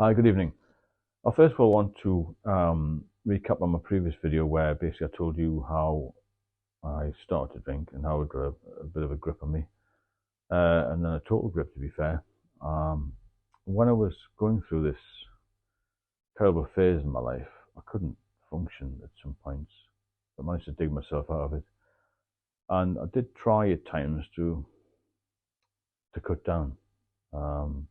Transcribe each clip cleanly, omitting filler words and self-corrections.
Hi, good evening. First of all, I want to recap on my previous video where basically I told you how I started to drink and how it got a bit of a grip on me, and then a total grip, to be fair. Um, when I was going through this terrible phase in my life, I couldn't function at some points. I managed to dig myself out of it, and I did try at times to cut down, um,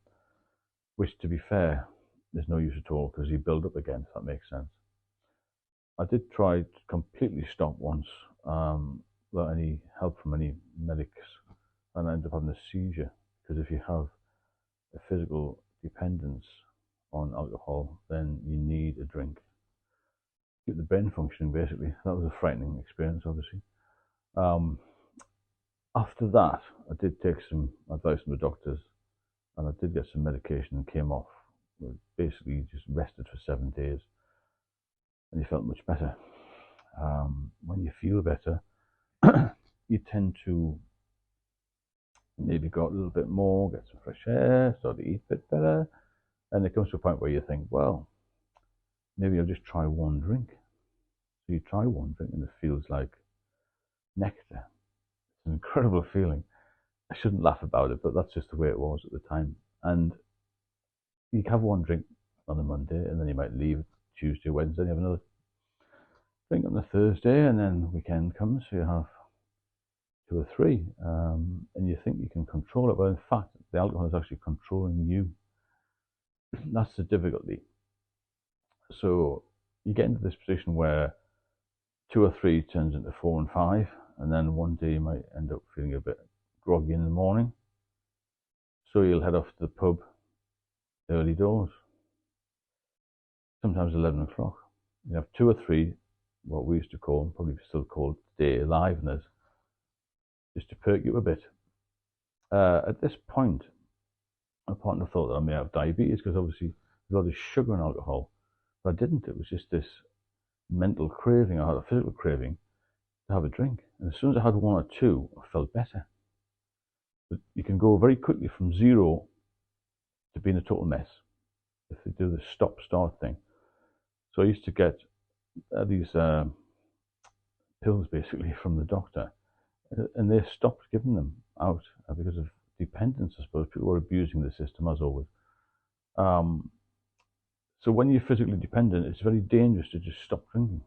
which, to be fair, is no use at all because you build up again. If that makes sense. I did try to completely stop once, without any help from any medics, and I ended up having a seizure because if you have a physical dependence on alcohol, then you need a drink. Keep the brain functioning, basically. That was a frightening experience, obviously. Um, After that, I did take some advice from the doctors, and I did get some medication and came off. Basically, just rested for 7 days, and you felt much better. When you feel better, you tend to maybe go out a little bit more, get some fresh air, start to eat a bit better. And it comes to a point where you think, well, maybe I'll just try one drink. So you try one drink and it feels like nectar. It's an incredible feeling. I shouldn't laugh about it, but that's just the way it was at the time. And you have one drink on a Monday and then you might leave Tuesday, Wednesday, you have another drink on the Thursday, and then the weekend comes, so you have two or three. And you think you can control it, but in fact, the alcohol is actually controlling you. That's the difficulty. So you get into this position where two or three turns into four and five, and then one day you might end up feeling a bit groggy in the morning. So you'll head off to the pub early doors, sometimes 11 o'clock. You have two or three, what we used to call, probably still called today, liveners, just to perk you a bit. At this point, my partner thought that I may have diabetes because obviously there's a lot of sugar in alcohol, but I didn't. It was just this mental craving. I had a physical craving to have a drink. And as soon as I had one or two, I felt better. But you can go very quickly from zero to being a total mess if they do the stop start thing. So I used to get these pills basically from the doctor, and they stopped giving them out because of dependence, I suppose. People were abusing the system, as always. Um, so when you're physically dependent, it's very dangerous to just stop drinking.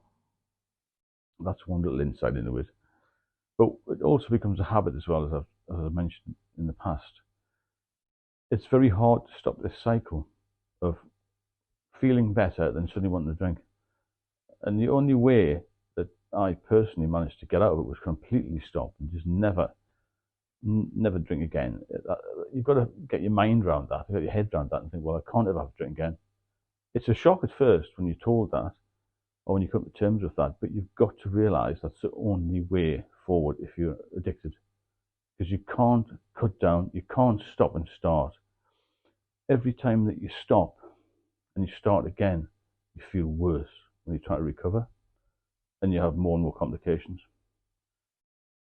That's one little insight into it. But it also becomes a habit as well, as I mentioned in the past. It's very hard to stop this cycle of feeling better than suddenly wanting to drink. And the only way that I personally managed to get out of it was completely stop and just never drink again. You've got to get your mind around that, get your head around that, and think, well, I can't ever have a drink again. It's a shock at first when you're told that, or when you come to terms with that, but you've got to realize that's the only way forward if you're addicted, because you can't cut down, you can't stop and start. Every time that you stop and you start again, you feel worse when you try to recover, and you have more and more complications.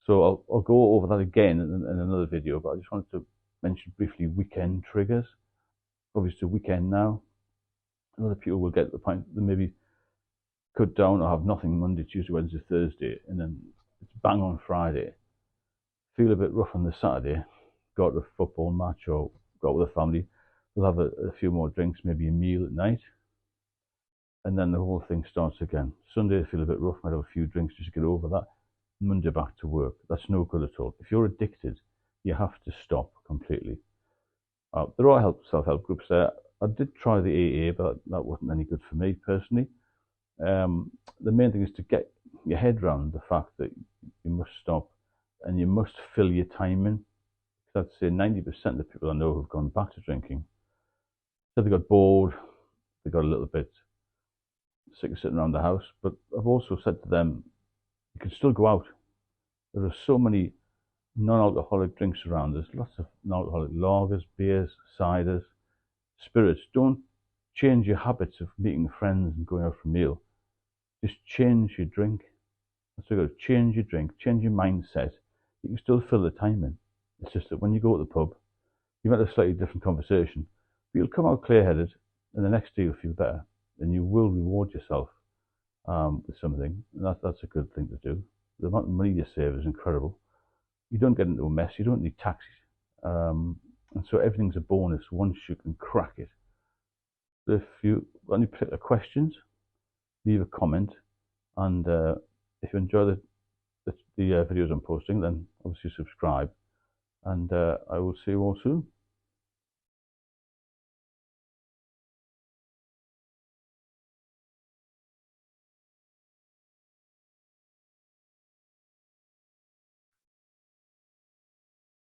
So I'll go over that again in another video, but I just wanted to mention briefly weekend triggers. Obviously, weekend now, a lot of people will get to the point that maybe cut down or have nothing Monday, Tuesday, Wednesday, Thursday, and then it's bang on Friday. Feel a bit rough on the Saturday, go to a football match or go out with the family. We'll have a few more drinks, maybe a meal at night, and then the whole thing starts again. Sunday, I feel a bit rough, might have a few drinks just to get over that. Monday, back to work. That's no good at all. If you're addicted, you have to stop completely. There are self-help groups there. I did try the AA, but that wasn't any good for me personally. The main thing is to get your head around the fact that you must stop and you must fill your time in. I'd say 90% of the people I know who've gone back to drinking said they got bored, they got a little bit sick of sitting around the house. But I've also said to them, you can still go out. There are so many non-alcoholic drinks around. There's lots of non-alcoholic lagers, beers, ciders, spirits. Don't change your habits of meeting friends and going out for a meal. Just change your drink. That's what you got to change your drink, change your mindset. You can still fill the time in. It's just that when you go to the pub, you might have a slightly different conversation, but you'll come out clear-headed. and the next day you'll feel better, and you will reward yourself with something, and that's a good thing to do. The amount of money you save is incredible. You don't get into a mess. You don't need taxis, and so everything's a bonus once you can crack it. So if you got any particular questions, leave a comment, and if you enjoy the videos I'm posting, then obviously subscribe, and I will see you all soon.